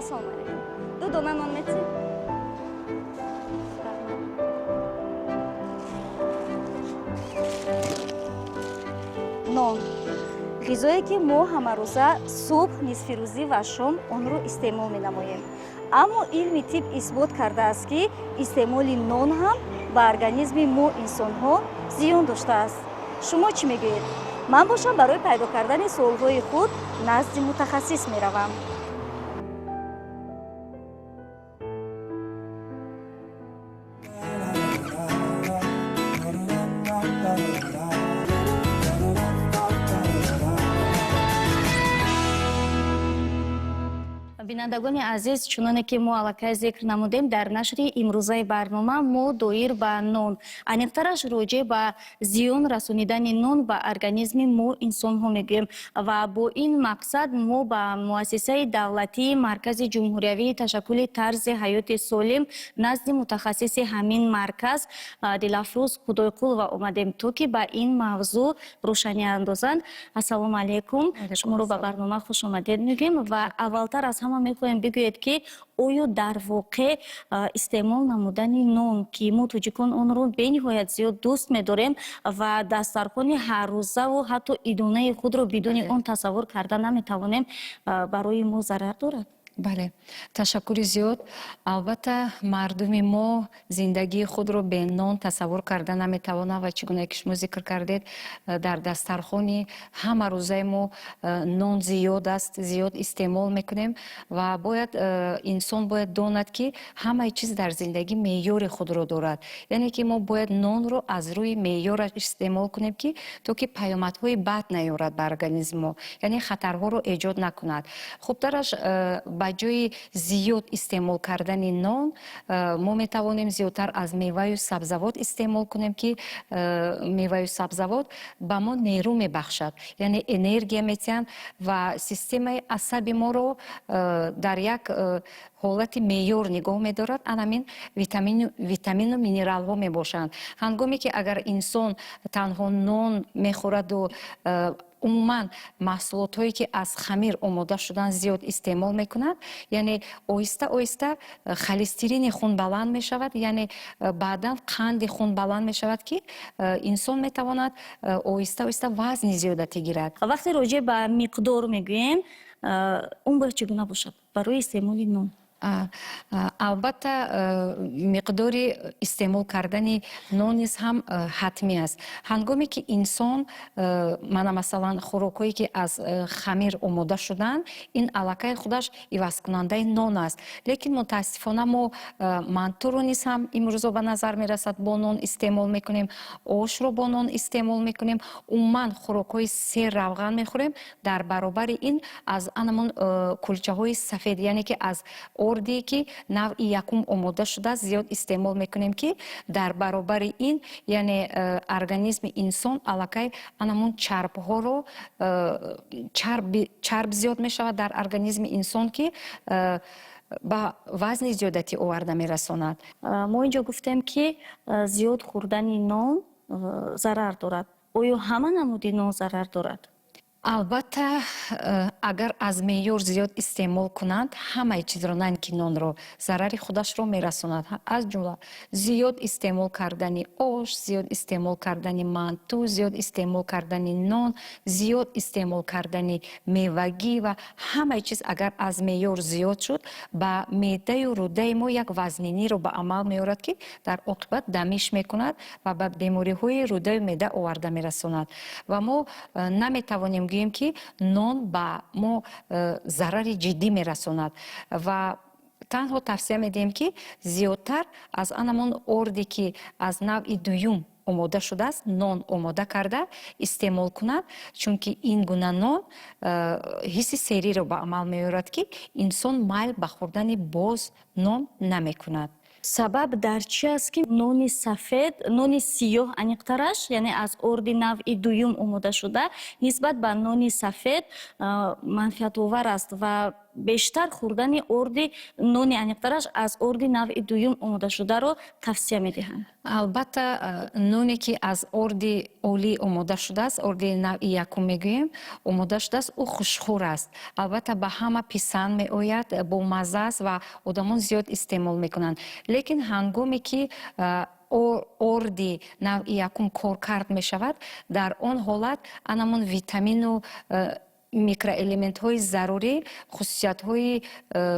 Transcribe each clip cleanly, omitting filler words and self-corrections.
Ассалому алейкум. Ду дона нон мети? Нон. ғизое ки мо ҳамарӯза субҳ, нисфирӯзӣ ва шом онро истеъмол менамоем. Аммо илми тиб исбот кардааст ки истеъмоли нон ҳам ба организми мо инсонҳо зиён доштааст. Шумо чӣ мегӯед? Ман бошам барои пайдо кардани суолҳои худ назди мутахассис меравам. бинандагони азиз, чуноне ки мо аллакай зикр намудем, дар нашри имрӯзаи барнома мо доир ба нон, аниқтараш роҷеъ ба зиён расонидани нон ба организми мо инсонҳо мегӯем ва бо ин мақсад мо ба муассисаи давлатии маркази ҷумҳуриявии ташаккули тарзи ҳаёти солим назди мутахассиси ҳамин марказ Дилафрӯз Худойқулова омадем, то ки ба ин мавзӯъ рӯшанӣ андозанд. Ассалому алейкум. Шуморо ба барнома хуш омадед мегӯем ва аввалтар аз ҳама мехоҳем бигӯед ки оё дар воқеъ истеъмол намудани нон, ки мо тоҷикон онро бениҳоят зиёд дӯст медорем ва дастархони ҳаррӯзаву ҳатто идонаи худро бидуни он тасаввур карда наметавонем, барои мо зарар дорад? бале, ташаккури зиёд. Албатта мардуми мо зиндагии худро бе нон тасаввур карда наметавонад ва чӣ гуна ки шумо зикр кардед, дар дастархони ҳамарӯзаи мо нон зиёд аст, зиёд истеъмол мекунем ва бояд инсон бояд донад ки ҳамаи чиз дар зиндагӣ меъёри худро дорад. Яъне ки мо бояд нонро аз рӯи меъёраш истеъмол кунем ки то ки паёмадҳои бад наёрад ба организми мо, яъне хатарҳоро эҷод накунад. хубтараш ба ҷои зиёд истеъмол кардани нон мо метавонем зиёдтар аз меваю сабзавот истеъмол кунем ки меваю сабзавот ба мо нерӯ мебахшад, яъне энергия метиҳанд ва системаи асаби моро дар як ҳолати меъёр нигоҳ медорад. анамин витамину минералҳо мебошанд. ҳангоме ки агар инсон танҳо нон мехӯраду умуман маҳсулотҳое ки аз хамир омода шудан зиёд истеъмол мекунад, яъне оҳиста оҳиста холестерини хун баланд мешавад, яъне баъдан қанди хун баланд мешавад ки инсон метавонад оҳиста оҳиста вазни зиёдатӣ гирад. вақте роҷеъ ба миқдор мегӯем, он бояд чӣ гуна бошад барои истеъмоли нон? албатта миқдори истеъмол кардани нон низ ҳам ҳатмӣ аст. ҳангоме ки инсон мана масалан хӯрокҳое ки аз хамир омода шуданд, ин аллакай худаш ивазкунандаи нон аст. лекин мутаассифона мо мантуро низ ҳам имрӯзо ба назар мерасад бо нон истеъмол мекунем, ошро бо нон истеъмол мекунем, умуман хӯрокҳои сер равған мехӯрем. дар баробари ин аз анамон кулчаҳои сафед, яъне ки аз ордие ки навъи якум омода шудааст зиёд истеъмол мекунем ки дар баробари ин, яъне организми инсон аллакай анамон чарбҳоро чарб зиёд мешавад дар организми инсон ки ба вазни зиёдатӣ оварда мерасонад. мо ин ҷо гуфтем ки зиёд хӯрдани нон зарар дорад. оё ҳама намуди нон зарар дорад? албатта агар аз меъёр зиёд истеъмол кунанд, ҳамаи чизро, на ин ки нонро, зарари худашро мерасонад. аз ҷумла зиёд истеъмол кардани ош, зиёд истеъмол кардани манту, зиёд истеъмол кардани нон, зиёд истеъмол кардани мевагӣ ва ҳамаи чиз агар аз меъёр зиёд шуд, ба меъдаю рӯдаи мо як вазниниро ба амал меорад ки дар оқибат дамиш мекунад ва ба бемориҳои рӯдаю меъда оварда мерасонад. ва мо наметавонем гӯем ки нон ба мо зарари ҷиддӣ мерасонад ва танҳо тавсия медиҳем ки зиёдтар аз анамон орде ки аз навъи дуюм омода шудааст, нон омода карда истеъмол кунад, чунки ин гуна нон ҳисси сериро ба амал меорад ки инсон майл ба хӯрдани боз нон намекунад. сабаб дар чӣ аст ки нони сафед, нони сиёҳ аниқтараш, яъне аз орди навъи дуюм омода шуда, нисбат ба нони сафед манфиатовар аст ва бештар хӯрдани орди нони аниқтараш аз орди навъи дуюм омодашударо тавсия медиҳанд. албатта ноне ки аз орди олӣ омода шудааст, орди навъи якум мегӯем омода шудааст, ӯ хушхӯр аст. албатта ба ҳама писанд меояд, бомазза аст ва одамон зиёд истеъмол мекунанд. лекин ҳангоме ки орди навъи якум коркард мешавад, дар он ҳолат анамон витамину микроэлементҳои зарурӣ хусусиятҳои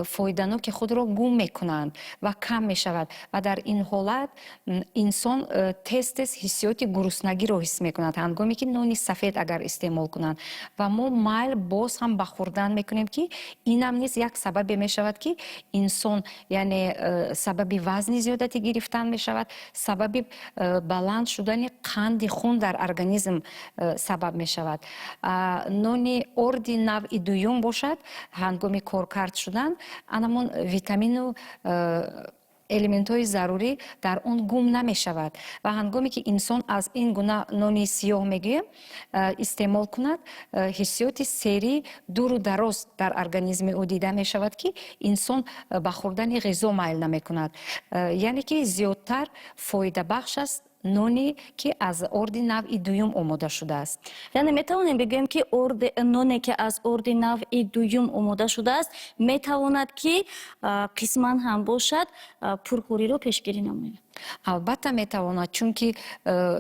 фоиданоки худро гум мекунанд ва кам мешавад ва дар ин ҳолат инсон тез тез ҳиссиёти гуруснагиро ҳис мекунад ҳангоме ки нони сафед агар истеъмол кунанд ва мо майл боз ҳам ба хӯрдан мекунем ки инам низ як сабабе мешавад ки инсон яъне сабаби вазни зиёдати гирифтан мешавад, сабаби баланд шудани қанди хун дар организм сабаб мешавад. нони орди навъи дуюм бошад, ҳангоми коркард шудан анамон витамину элементҳои зарурӣ дар он гум намешавад ва ҳангоме ки инсон аз ин гуна нони сиёҳ мегӯем истеъмол кунад, ҳиссиёти серӣ дуру дароз дар организми ӯ дида мешавад ки инсон ба хӯрдани ғизо майл намекунад. яъне ки зиёдтар фоидабахш аст ноне ки аз орди навъи дуюм омода шудааст. яъне метавонем бигӯем ки ноне ки аз орди навъи дуюм омода шудааст метавонад ки қисман ҳам бошад пурхӯриро пешгирӣ намояд. албатта метавонад, чунки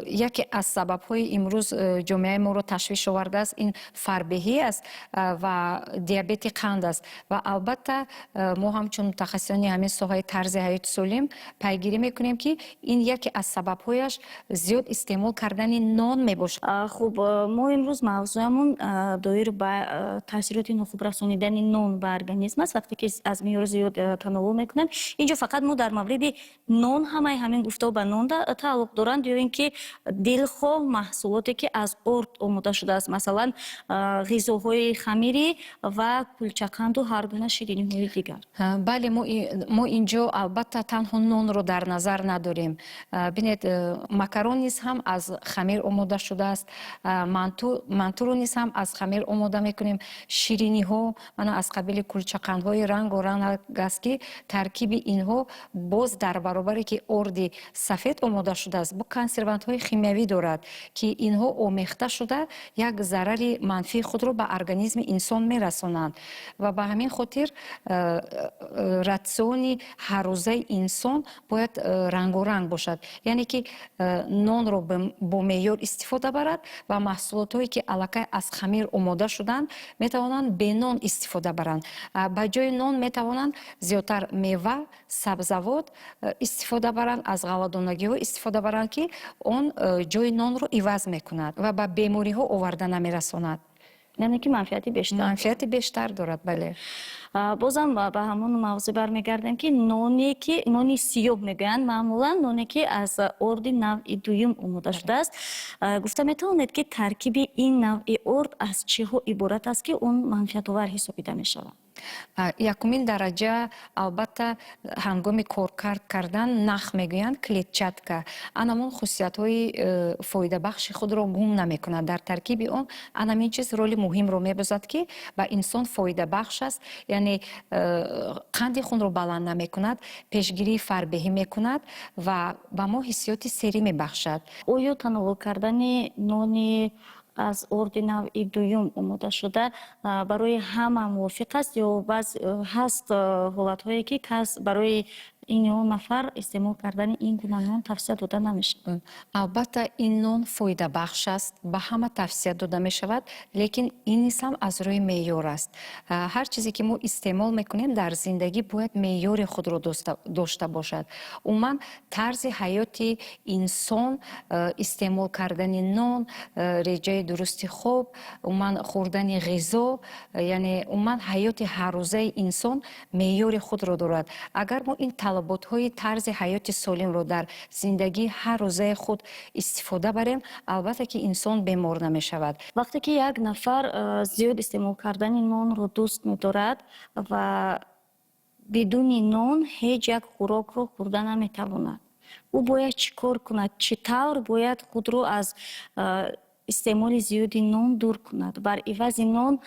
яке аз сабабҳои имрӯз ҷомеаи моро ташвиш овардааст ин фарбеҳӣ аст ва диабети қанд аст ва албатта мо ҳамчун мутахассисони ҳамин соҳаи тарзи ҳаёти солим пайгирӣ мекунем ки ин яке аз сабабҳояш зиёд истеъмол кардани нон мебошад. хуб, мо имрӯз мавзӯамон доир ба таъсироти нохуб расонидани нон ба организм аст. вақте ки аз меъёр зиёд тановул мекунем, инҷо фақат мо дар мавриди нон ҳамаи ҳамин гуфтаҳо ба нон тааллуқ доранд ё ин ки дилхоҳ маҳсулоте ки аз орд омода шудааст, масалан ғизоҳои хамирӣ ва кулчақанду ҳар гуна шириниҳои дигар. бале, мо инҷо албатта танҳо нонро дар назар надорем. бинед макарон низ ҳам аз хамир омода шудааст, мантуро низ ҳам аз хамир омода мекунем, шириниҳо мана аз қабили кулчақандҳои рангу ранг аст ки таркиби инҳо боз дар баробаре ки орди сафед омода шудааст бо консервантҳои химиявӣ дорад ки инҳо омехта шуда як зарари манфии худро ба организми инсон мерасонанд ва ба ҳамин хотир ратсиони ҳаррӯзаи инсон бояд рангоранг бошад, яъне ки нонро бо меъёр истифода барад ва маҳсулотҳое ки аллакай аз хамир омода шуданд метавонанд бе нон истифода баранд. ба ҷои нон метавонанд зиёдтар мева, сабзавот истифода баранд, аз ғалладонагиҳо истифода баранд ки он ҷои нонро иваз мекунад ва ба бемориҳо оварда намерасонад. яъне ки манфиати бештар дорад. бале, бозам ба ҳамон мавзӯъ бармегардем ки нони сиёҳ мегӯянд, маъмулан ноне ки аз орди навъи дуюм омода шудааст. гуфта метавонед ки таркиби ин навъи орд аз чиҳо иборат аст ки он манфиатовар ҳисобида мешавад? якумин дараҷа албатта ҳангоми коркард кардан нах мегӯянд клетчатка анамон хусусиятҳои фоидабахши худро гум намекунад. дар таркиби он анамин чиз роли муҳимро мебозад ки ба инсон фоидабахш аст, яъне қанди хунро баланд намекунад, пешгирии фарбеҳӣ мекунад ва ба мо ҳиссиёти серӣ мебахшад. оё тановул кардани нони аз орди навъи дуюм омода шуда барои ҳама мувофиқ аст ё баъз ҳаст ҳолатҳое ки кас барои ин ё нафар истеъмол кардани ин гуна нон тавсия дода намешавад? албатта ин нон фоидабахш аст, ба ҳама тавсия дода мешавад, лекин ин низ ҳам аз рӯи меъёр аст. ҳар чизе ки мо истеъмол мекунем дар зиндагӣ бояд меъёри худро дошта бошад. умуман тарзи ҳаёти инсон, истеъмол кардани нон, реҷаи дурусти хоб, умуман хӯрдани ғизо, яъне умуман ҳаёти ҳаррӯзаи инсон меъёри худро дорад. агар мо ин талаботҳои тарзи ҳаёти солимро дар зиндагии ҳаррӯзаи худ истифода барем, албатта ки инсон бемор намешавад. вақте ки як нафар зиёд истеъмол кардани нонро дӯст медорад ва бидуни нон ҳеҷ як хӯрокро хӯрда наметавонад, ӯ бояд чӣ кор кунад? Чӣ тавр бояд худро аз истеъмоли зиёди нон дур кунад. Бар ивази нон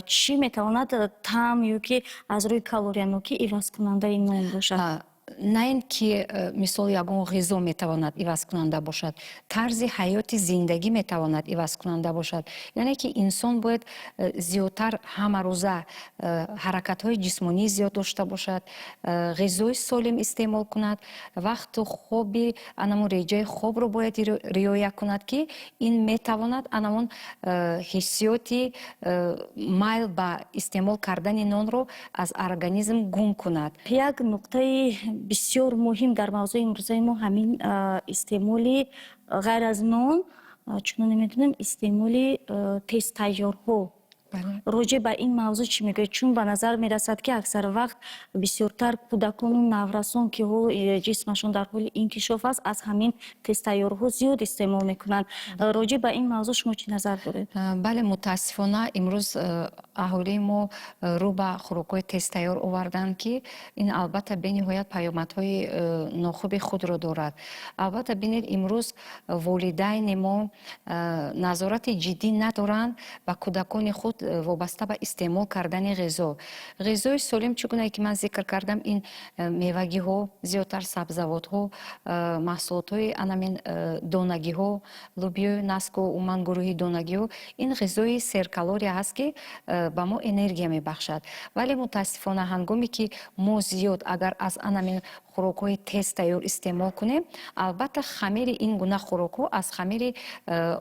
чӣ метавонад таъм ё ки аз рӯи калориянокӣ ивазкунандаи нон бошад? на ин ки мисол ягон ғизо метавонад ивазкунанда бошад, тарзи ҳаёти зиндагӣ метавонад ивазкунанда бошад. яъне ки инсон бояд зиёдтар ҳамарӯза ҳаракатҳои ҷисмонӣ зиёд дошта бошад, ғизои солим истеъмол кунад, вақту хоби анамон реҷаи хобро бояд риоя кунад, ки ин метавонад анамон ҳиссиёти майл ба истеъмол кардани нонро аз организм гум кунад. як нуқтаи бисёр муҳим дар мавзӯи имрӯзаи мо ҳамин истеъмоли ғайр аз нон, чуноне медонем истеъмоли тезтайёрҳо. роҷеъ ба ин мавзӯъ чӣ мегӯед? Чун ба назар мерасад, ки аксар вақт бисёртар кӯдакону наврасон, ки ҷисмашон дар ҳоли инкишоф аст, аз ҳамин тезтайёрҳо зиёд истеъмол мекунанд. роҷеъ ба ин мавзӯъ шумо чӣ назар доред? бале, мутаассифона имрӯз аҳолии мо рӯ ба хӯрокҳои тезтайёр оварданд, ки ин албатта бениҳоят паёмадҳои нохуби худро дорад. албатта бинед, имрӯз волидайни мо назорати ҷиддӣ надоранд ба кӯдакони худ вобаста ба истеъмол кардани ғизо. ғизои солим чӣ гуна ки ман зикр кардам, ин мевагиҳо, зиёдтар сабзавотҳо, маҳсулотҳои анамин донагиҳо, лӯбиёю наску умуман гурӯҳи донагиҳо, ин ғизои серкалория ҳаст, ки ба мо энергия мебахшад. вале мутаассифона ҳангоме ки мо зиёд агар аз анамин хӯрокҳои тезтайёр истеъмол кунем, албатта хамири ин гуна хӯрокҳо аз хамири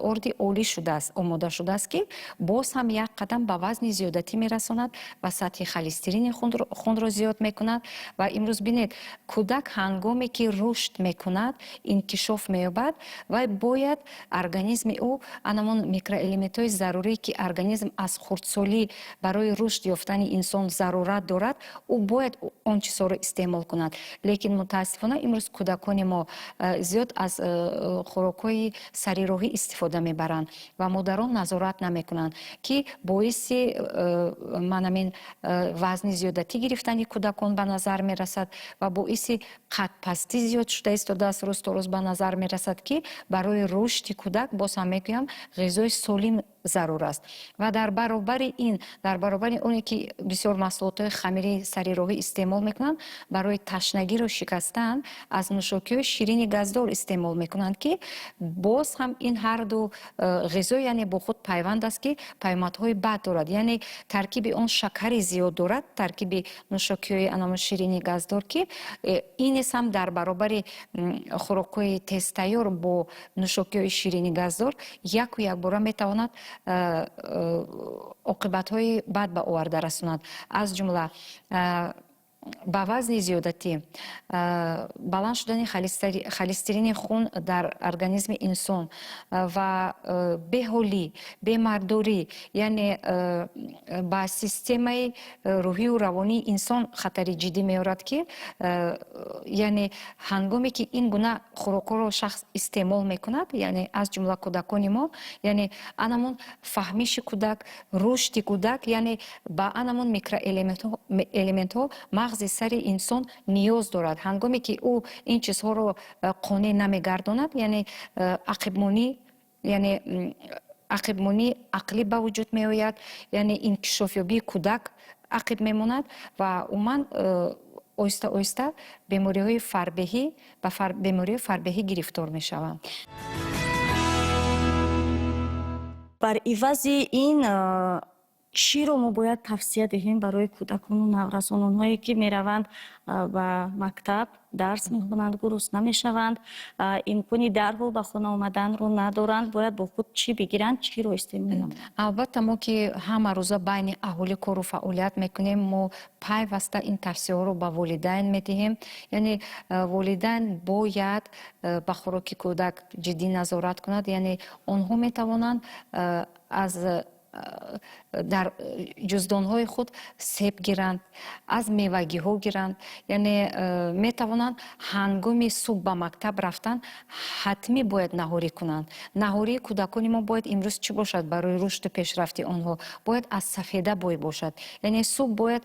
орди олӣ шудааст, омода шудааст, ки боз ҳам як қадам ба вазни зиёдатӣ мерасонад, ба сатҳи холестерини хунро зиёд мекунад. ва имрӯз бинед, кӯдак ҳангоме ки рушд мекунад, инкишоф меёбад, вай бояд организми ӯ анамон микроэлементҳои зарурие, ки организм аз хурдсолӣ барои рушд ёфтани инсон зарурат дорад, ӯ бояд он чизҳоро истеъмол кунад. лекин мутаассифона имрӯз кӯдакони мо зиёд аз хӯрокҳои сарироҳӣ истифода мебаранд ва модарон назорат намекунанд, ки боиси манамин вазни зиёдатӣ гирифтани кӯдакон ба назар мерасад ва боиси қадпастӣ зиёд шуда истодааст рӯз то рӯз ба назар мерасад, ки барои рушди кӯдак боз ҳам мегӯям ғизои солим зарур аст. ва дар баробари ин, дар баробари оне ки бисёр маҳсулотҳои хамири сарироҳӣ истеъмол мекунанд, барои ташнагиро шикастан аз нӯшокиҳои ширини газдор истеъмол мекунанд, ки боз ҳам ин ҳарду ғизо яъне бо худ пайванд аст, ки паёмадҳои бад дорад. яъне таркиби он шакари зиёд дорад, таркиби нӯшокиҳои анамон ширини газдор, ки ин низ ҳам дар баробари хӯрокҳои тезтайёр бо нӯшокиҳои ширини газдор яку якбора метавонад оқибатҳои бад ба оварда расонад. аз ҷумла ба вазни зиёдатӣ, баланд шудани холестерини хун дар организми инсон ва беҳолӣ, бемардорӣ, яъне ба системаи рӯҳию равонии инсон хатари ҷиддӣ меорад, ки яъне ҳангоме ки ин гуна хӯрокҳоро шахс истеъмол мекунад, яъне аз ҷумла кӯдакони мо, яъне анамон фаҳмиши кӯдак, рушди кӯдак, яъне ба анамон микроэлементҳо мағзи сари инсон ниёз дорад. ҳангоме ки ӯ ин чизҳоро қонеъ намегардонад, яъне ақибмонӣ ақлӣ ба вуҷуд меояд, яъне инкишофёбии кӯдак ақиб мемонад ва умуман оҳиста оҳиста бемориҳои фарбеҳӣ ба бемориҳои фарбеҳӣ гирифтор мешаванд. бар ивази ин чиро мо бояд тавсия диҳем барои кӯдакону наврасон, онҳое ки мераванд ба мактаб, дарс мехонанд, гуруст намешаванд, имкони дарҳол ба хона омаданро надоранд, бояд бо худ чӣ бигиранд, чиро истеъмол намоянд? албатта мо ки ҳама рӯза байни аҳолӣ кору фаъолият мекунем, мо пайваста ин тавсияҳоро ба волидайн медиҳем. яъне волидайн бояд ба хӯроки кӯдак ҷиддӣ назорат кунад, яъне онҳо метавонанд аз дар ҷуздонҳои худ себ гиранд, аз мевагиҳо гиранд. Яъне метавонанд ҳангоми субҳ ба мактаб рафтан ҳатмӣ бояд наҳорӣ кунанд. Наҳории кӯдакони мо бояд имрӯз чӣ бошад? Барои рушду пешрафти онҳо бояд аз сафеда бой бошад. Яъне субҳ бояд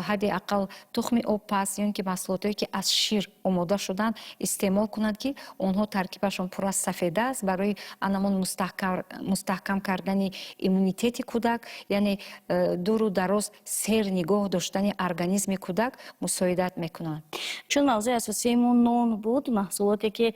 ҳадди ақал тухми обпаз ё ин ки маҳсулотое ки аз шир омода шуданд истеъмол кунанд, ки онҳо таркибашон пур аз сафеда аст. Барои анамон мустаҳкам кардани иммунитети кӯдак, яъне дуру дароз сер нигоҳ доштани организми кӯдак мусоидат мекунанд. чун мавзӯи асосиямон нон буд, маҳсулоте ки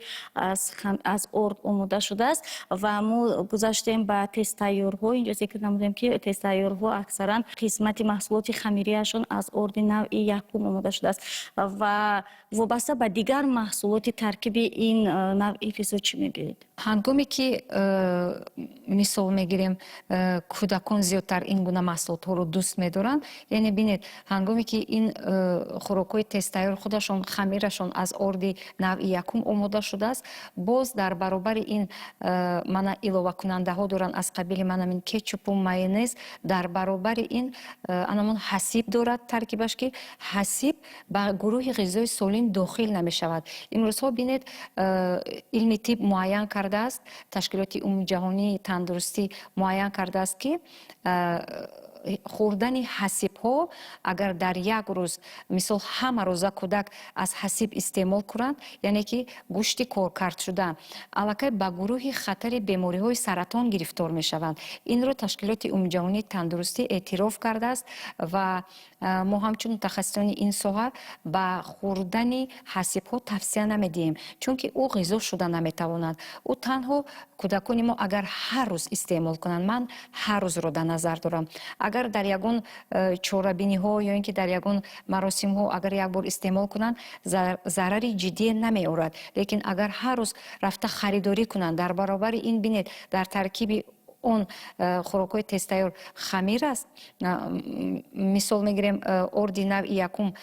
аз орд омода шудааст ва мо гузаштем ба тестайёрҳо. Инҷо зикр намудем ки тестайёрҳо аксаран қисмати маҳсулоти хамирияшон аз орди навъи якум омода шудааст ва вобаста ба дигар маҳсулоти таркиби ин навъи ғизо чӣ мегӯед? ҳангоме ки мисол мегирем кӯдакон зиёдтар ин гуна маҳсулотҳоро дӯст медоранд, яъне бинед ҳангоме ки ин хӯрокҳои тестайёр худашон хамирашон аз орди навъи якум омода шудааст, боз дар баробари ин мана иловакунандаҳо доранд аз қабили манамин кетчупу майонез. Дар баробари ин анамон ҳасиб дорад таркибаш, ки ҳасиб ба гурӯҳи ғизои солим дохил намешавад. имрӯзҳо бинед илми тиб муайян кардааст, ташкилоти умумиҷаҳонии тандурустӣ муайян кардааст, ки хӯрдани ҳасибҳо агар дар як рӯз мисол ҳама рӯза кӯдак аз ҳасиб истеъмол кунанд, яъне ки гӯшти коркардшуда аллакай ба гурӯҳи хатари бемориҳои саратон гирифтор мешаванд. Инро ташкилоти умумиҷаҳонии тандурустӣ эътироф кардааст ва мо ҳамчун мутахассисони ин соҳа ба хӯрдани ҳасибҳо тавсия намедиҳем, чунки ӯ ғизо шуда наметавонад. ӯ танҳо кӯдакони мо агар ҳар рӯз истеъмол кунанд, ман ҳар рӯзро дар назар дорам, агар дар ягон чорабиниҳо ё ин ки дар ягон маросимҳо агар як бор истеъмол кунанд, зарари ҷиддие намеорад. Лекин агар ҳар рӯз рафта харидорӣ кунанд, дар баробари ин бинед дар таркиби он хӯрокҳои тестайёр хамир аст, мисол мегирем орди навъи якум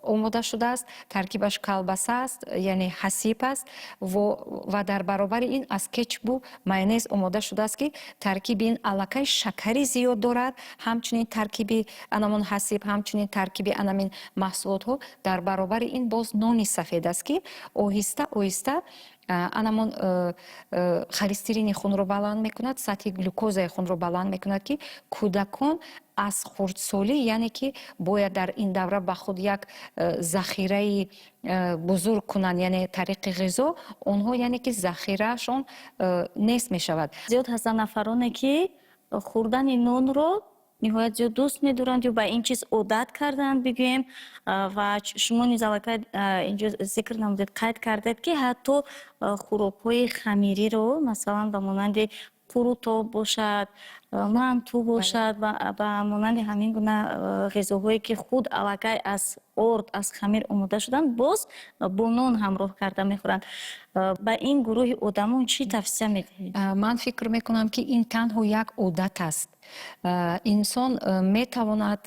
омода шудааст, таркибаш калбаса аст, яъне ҳасиб аст ва дар баробари ин аз кетчупу майонез омода шудааст, ки таркиби ин аллакай шакари зиёд дорад, ҳамчунин таркиби анамон ҳасиб, ҳамчунин таркиби анамин маҳсулотҳо. Дар баробари ин боз нони сафед аст, ки оҳиста оҳиста анамон холестерини хунро баланд мекунад, сатҳи глюкозаи хунро баланд мекунад, ки кӯдакон аз хурдсолӣ, яъне ки бояд дар ин давра ба худ як захираи бузург кунанд, яъне тариқи ғизо, онҳо яъне ки захираашон нест мешавад. зиёд ҳастанд нафароне ки хӯрдани нонро ниҳоят зиёд дӯст медоранд ё ба ин чиз одат карданд бигӯем, ва шумо низ аллакай инҷо зикр намудед, қайд кардед, ки ҳатто хӯрокҳои хамириро масалан ба монанди пурутоб бошад, манту бошад, ба монанди ҳамин гуна ғизоҳое ки худ аллакай аз орд, аз хамир омода шуданд, боз бо нон ҳамроҳ карда мехӯранд. Ба ин гурӯҳи одамон чӣ тавсия медиҳед? Ман фикр мекунам, ки ин танҳо як одат аст. инсон метавонад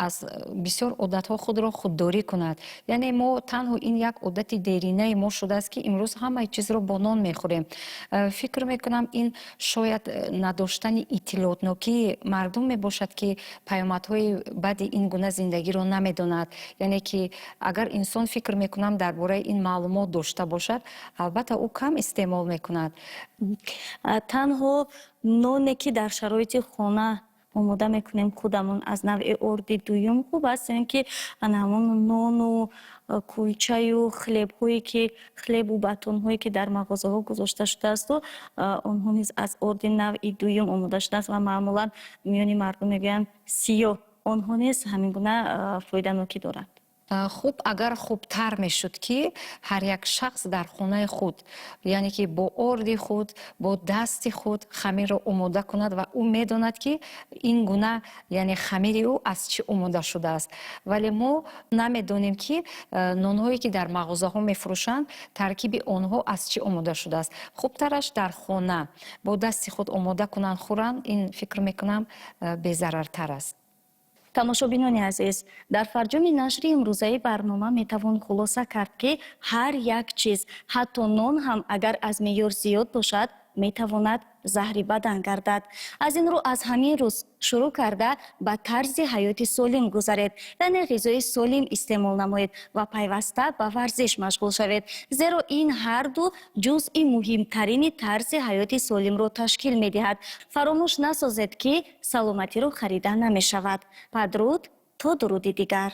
аз бисёр одатҳо худро худдорӣ кунад. Яъне мо танҳо ин як одати деринаи мо шудааст, ки имрӯз ҳамаи чизро бо нон мехӯрем. Фикр мекунам ин шояд надоштани иттилоъотнокии мардум мебошад, ки паёмадҳои баъди ин гуна зиндагиро намедонад. Яъне ки агар инсон фикр мекунам дар бораи ин маълумот дошта бошад, албатта ӯ кам истеъмол мекунад. танҳо ноне ки дар шароити хона омода мекунем худамон аз навъи орди дуюм хуб аст, ё ин ки ҳамон нону кулчаю хлебҳое ки хлебу батонҳое ки дар мағозаҳо гузошта шудаасту, онҳо низ аз орди навъи дуюм омода шудааст ва маъмулан миёни мардум мегӯянд сиёҳ. онҳо низ ҳамин гуна фоиданокӣ доранд. хуб агар хубтар мешуд, ки ҳар як шахс дар хонаи худ, яъне ки бо орди худ, бо дасти худ хамирро омода кунад ва ӯ медонад, ки ин гуна яъне хамири ӯ аз чӣ омода шудааст. Вале мо намедонем, ки нонҳое ки дар мағозаҳо мефурӯшанд, таркиби онҳо аз чӣ омода шудааст. хубтараш дар хона бо дасти худ омода кунанд хӯранд, ин фикр мекунам безарартар аст. тамошобинони азиз, дар фарҷоми нашри имрӯзаи барнома метавон хулоса кард, ки ҳар як чиз, ҳатто нон ҳам агар аз меъёр зиёд бошад, метавонад заҳри бадан гардад. Аз ин рӯ аз ҳамин рӯз шурӯъ карда ба тарзи ҳаёти солим гузаред, яъне ғизои солим истеъмол намоед ва пайваста ба варзиш машғул шавед, зеро ин ҳарду ҷузъи муҳимтарини тарзи ҳаёти солимро ташкил медиҳад. Фаромӯш насозед, ки саломатиро харида намешавад. Падруд, то дуруди дигар.